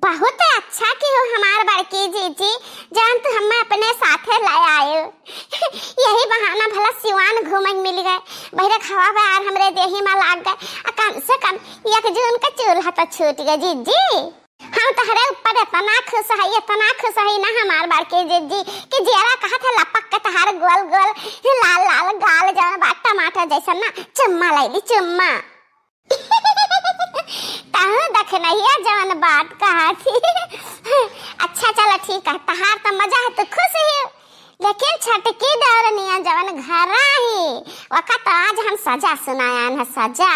बहुत अच्छा कि हो हमार बड़की जीजी जान तो हम अपने साथे लाए आए यही बहाना भला सिवान घूमे मिल गए बहरे खवा बार हमरे देही में लाग गए कम से कम एक जून का चूल्हा तो छूट गया जीजी। हम तहरे ऊपर इतना खुश है ना हमार बड़की जीजी कि जेरा कहा था लपक के तहार गोल गोल लाल लाल गाल जवन बा टमाटर जैसा ना चुम्मा लैली चुम्मा ताहू देख नहीं जवन बात कहा थी अच्छा चलो ठीक है तहार तो मजा है तो खुश है लेकिन छटकी दौरनिया जवन घर ही वक्त आज हम सजा सुनाया है सजा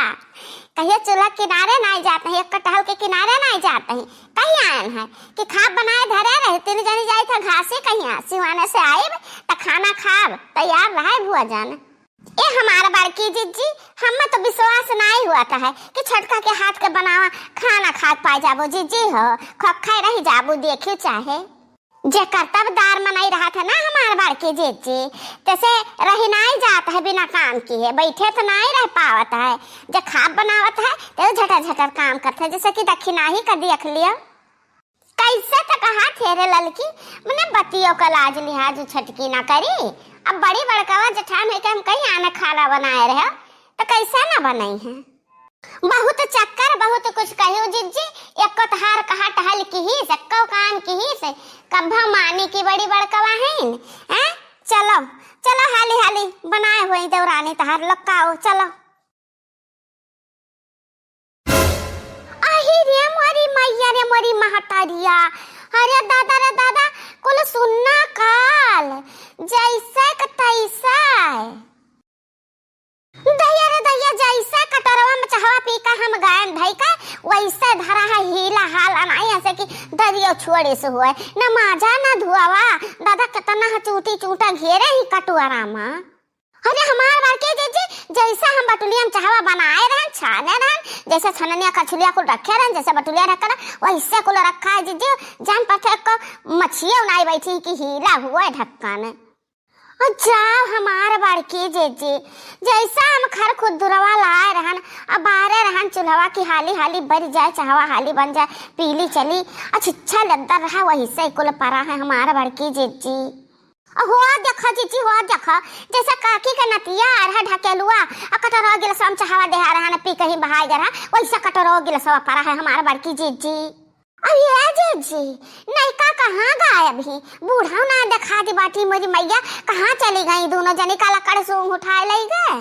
कहिए चूल्हा किनारे नहीं जाते हैं कटहल के किनारे नहीं जाते हैं कहीं आए हैं कि खाब बनाए धरे रहे तीन जनी जाई था घासे कहीं सिवाने से आए तो खाना खाब तैयार रहे भुआ जाने ए हमारा बड़की जीजी हमें तो विश्वास नहीं हुआ था है कि छटका के हाथ के बनावा खाना खा पाए जाबो जीजी हो खखाई रही जाबो देखियो चाहे जे कर्तव्यदार में नहीं रहा था ना हमारा बड़की जीजी तैसे रही नहीं जाता है बिना काम किए बैठे तो नहीं रह पावत है जे खाब बनावत है तो झटर झटर काम करते है जैसे कि दक्षिणा ही कर देख लिया कैसे तो कहा थे ललकी मैंने बतियों का लाज लिहाज छटकी ना करी अब बड़ी बड़कावा जठान है कि हम कहीं आना खाना बनाए रहे तो कैसा ना बनाई है बहुत चक्कर बहुत कुछ कहो जीजी एक तहार कहा टहल की ही से कौ कान की ही से कब्बा मानी की बड़ी बड़कावा है हैं चलो चलो हाली हाली बनाए हुए दौरानी तहार लक्काओ चलो आही रे मोरी मैया रे मोरी महतारिया अरे दादा कुल सुनना काल जैसे का तैसा दया रे दया जैसे कटरवा में चाहवा पी का हम गायन भाई का वैसे धरा है हीला हाल अनाई ऐसे कि दरियो छोड़े से हुए न माजा न धुआवा दादा कितना चूटी चूटा घेरे ही कटुआ रामा अरे हमार बड़के जीजी जैसा हम बटुलिया में चाहवा बनाए रहे छाने रहे जैसे छननिया कछुलिया को रखे रहे जैसे बटुलिया रखा वैसे को रखा है जीजी जान पथे को मछिया उनाई बैठी कि हीला हुआ है ढक्कन जाओ हमार बड़की जीजी जैसा हम खर खुद दुरवा लाए रहन अब बारे रहन चूल्हा की हाली हाली बढ़ जाए चाहवा हाली बन जाए पीली चली अच्छा लगता रहा वही से कुल परा है हमारा बड़की जीजी हुआ देखा जीजी हुआ देखा जैसा काकी का नतिया आरहा ढकेलुआ कटरो गिलसम चाहवा देहा रहा पी कहीं बहाई गरा वैसा कटरो गिलसवा परा है हमारा बड़की जीजी अरे जीजी नहीं का कहाँ गायब ही बूढ़ा ना दिखा दी बाटी मेरी मैया कहाँ चली गई दोनों जनी का लकड़ सूंघ उठाए ले गए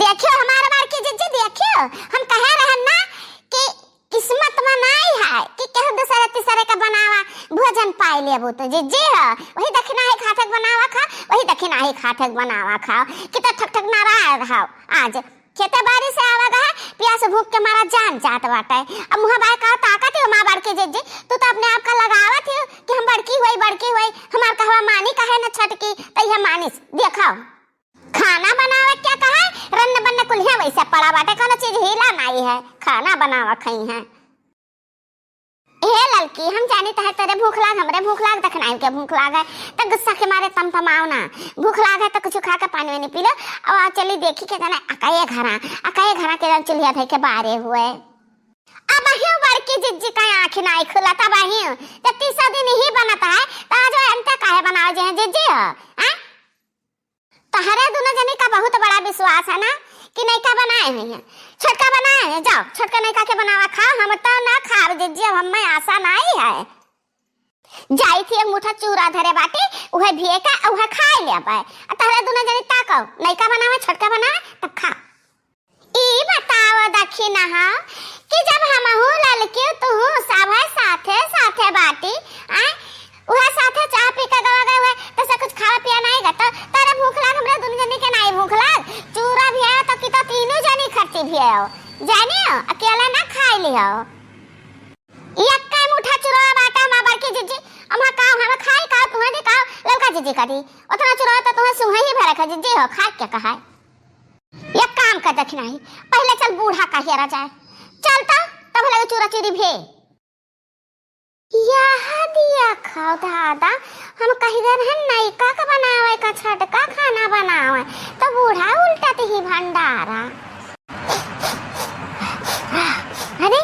देखियो हमारा बड़की जीजी देखियो हम कह रहे ना कि किस्मत में नहीं है कि केहू दूसरे तीसरे का बनावा भोजन पाए लेबो तो जीजी है वही दक्षिणा ही खाठक बनावा खा वही दक्षिणा ही खाठक बनावा खाओ कि तो ठक ठक ना रहा आज खेते बाड़ी से आवागा है प्यास भूख के मारा जान जात बाटे अब मुहा बाय का ताकत है मां बड़की जीजी तू तो अपने आप का लगावत है कि हम बड़की हुई हमार कहवा मानी कहे न छटकी तैया मानिस देखाओ खाना बनावे क्या कहा रन्न बन्न कुल्हे वैसे पड़ा बाटे कोनो चीज हिला नहीं है खाना बनावा खई है हे ललकी हम जानी तहे तेरे भूख लाग हमरे भूख लाग देखनाई के भूख लाग है तो गुस्सा के मारे तम तमाओ ना भूख लाग है तो कुछ खा के पानी नहीं पी लो और चली देखी के जाने अकाये घरा के चुल्हिया थे के बारे हुए अब ही बड़की जिज्जी का आंख नहीं खुला तब ही जब तीसरा दिन ही बनता है तो आज अंत काहे बनाओ जे जिज्जी हैं तहरे दोनों जने का बहुत बड़ा विश्वास है ना कि नहीं का बनाए हैं छटका बनाए हैं जाओ छटका नहीं का के बनावा खाओ हम तो ना खाब जीजी हम में आशा नहीं है जाई थी एक मुठा चूरा धरे बाटी उहे भिए का उहे खाए ले पाए तहरे दोनों जने ताको नहीं का बनावे छटका बनावे तब खा ई बताओ दक्षिणा हा कि जब हम हूं ललकी तू सब है साथे बाटी आ उहे साथे चाय पी के गवा गए हुए तो से कुछ खावा पिया नहीं गा तो तेरे भूख लाग हमरा दोनों जने के नहीं भूख लाग चूरा भी है तो कि तो तीनों जनी खर्ची भी है जानियो अकेला ना खाई लियो एक का मुठा चूरा बाटा मां बड़की जीजी अमा का हम खाई का तुम्हें दिखाओ ललका जीजी का दी उतना चूरा तो तुम्हें सुहा ही भरा खा जीजी हो खा क्या कहा एक काम कर दक्षिणा ही पहले चल बूढ़ा का हेरा जाए चलता तब लगे चूरा चूरी भे यह दिया खाओ दादा हम कही गए हैं नहीं का बनावे का छटका खाना बनावे तो बूढ़ा उल्टा ही भंडारा अरे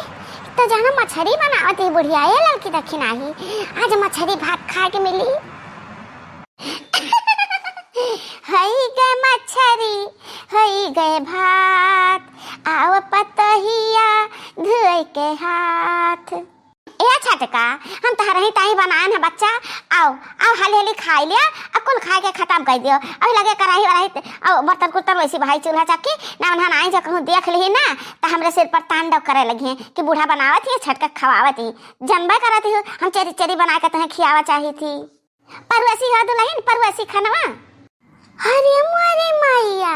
तो जाना मछली बनावत ही बुढ़िया ये लड़की देखी नाही, आज मछली भात खा के मिली। हई गए मछली हई गए भात, आओ पतहिया धोए के हाथ। ए छटका हम तहरा ही ताही बनाए हैं बच्चा, आओ आओ हाली हाली खाई लिया, अकुल खा के खत्म कर दियो। अभी लगे कराही वराही और बर्तन कुर्तन वैसी भाई चूल्हा चक्की ना उन्हें आई जो कहूँ देख ली ना तो हमरे सिर पर तांडव करे लगी हैं कि बूढ़ा बनावत ही छटका खवावत ही जनबा करत ही हम चेरी चेरी बना के तुम्हें खियावा चाहिए थी। परवसी हो दुल्हन परवसी खनवा। अरे मोरे मैया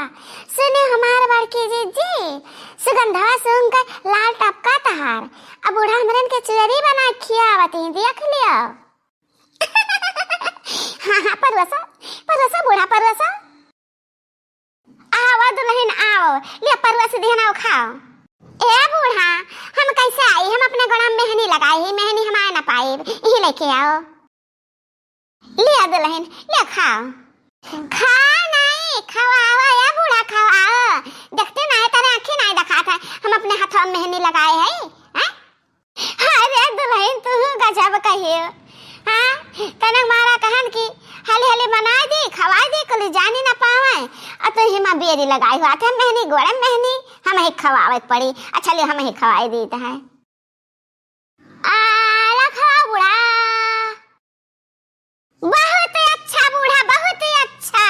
सुने हमार बड़की जी सुगंधा सुन कर लाल टपका तहार, अब बूढ़ा हमरन के चेरी बना खियावत ही देख लियो। हाँ हाँ परवसा परवसा बूढ़ा परवसा, आओ दुल्हन आओ ले परवसी देना खाओ। ए बूढ़ा हम कैसे आई, हम अपने गोड़ा में मेहंदी लगाई, मेहंदी हम आ ना पाए, यही लेके आओ। ले दुल्हन ले खाओ। खा नहीं खवावा या बूढ़ा खवाओ, देखते नहीं तेरे आँखें नहीं दिखा था हम अपने हाथों में मेहंदी लगाए हैं। अरे दुल्हन तू गजब कहियो, हाँ तने मारा कहन की हाली हाली बना दी खवा दी कल जानी ना पावे, और तो हिमा बेरी लगाई हुआ था मेहंदी गोड़े मेहंदी हम ही खवावे पड़ी। अच्छा ले हम ही खवाई दी है। आला खाओ बूढ़ा, बहुत अच्छा बूढ़ा बहुत अच्छा।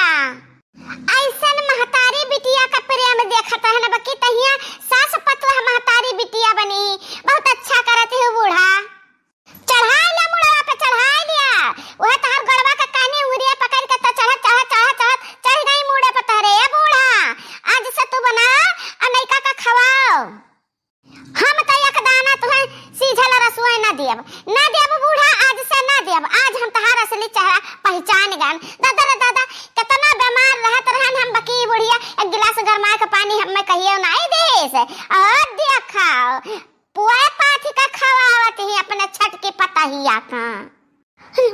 ऐसन महतारी बिटिया का प्रेम देखता है ना बकी तहिया सास पतला महतारी बिटिया बनी, बहुत अच्छा करते हो बूढ़ा। चढ़ा लिया मुड़ा पे चढ़ा लिया, वह तहर गड़वा का काने उंगलियां पकड़ के तो चढ़ चढ़ चढ़ चढ़ चढ़ गई मुड़े पे तहरे। ए बूढ़ा आज से तू बना और नैका का खवाओ, हम तो एक दाना तुम्हें सीधे रसुआ ना देब बूढ़ा, आज से ना देब। आज हम तहार असली चेहरा पहचान गन। दादा रे दादा कितना बीमार रहत रहन हम बकी बुढ़िया, एक गिलास गरमा के पानी हमें कहियो नहीं दे से और दिया खाओ पुआ पाथी का खवावत ही अपने छट के पता ही आता।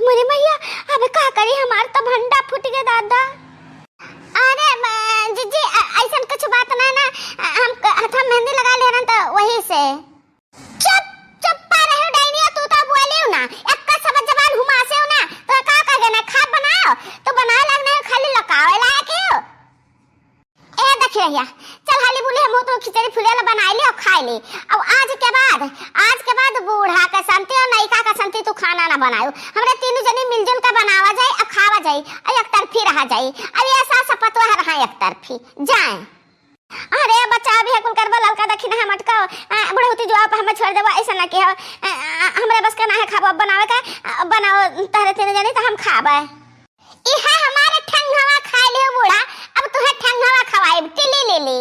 मोरे मैया अब का करी, हमार तो भंडा फूट गया दादा। अरे जीजी ऐसा कुछ बात ना ना, हम मेहंदी लगा ले रहे तो वही से। चुप चुप पा रहे डाइनिया, तू तो बोलियो ना एक का सब जबान घुमासे हो ना तो का कहे ना खा बनाओ तो बनाए लगना खाली लकावे लायक हो। ए देख रहिया चल हाली बोले हम तो खिचड़ी फुलेला बनाई ले और खाई ले। अब आज के बाद बूढ़ा का संती और नैका का संती तू खाना ना बनाओ, हमरे तीनों जने मिलजुल का बनावा जाए और खावा जाए और एक तरफी रहा जाए। अरे ऐसा सपतवा रहा एक तरफी जाए। अरे बच्चा अभी कुल करबो ललका दखिना हम अटका बुढ़ौती जो आप हमें छोड़ देबो ऐसा ना कि हमरे बस का ना है खाबो बनावे का बनाओ तहरे तीन जने तो हम खाबे। इहा हमारे ठंगवा खा ले बूढ़ा, अब तुहे ठंगवा खवाए टिली ले ले।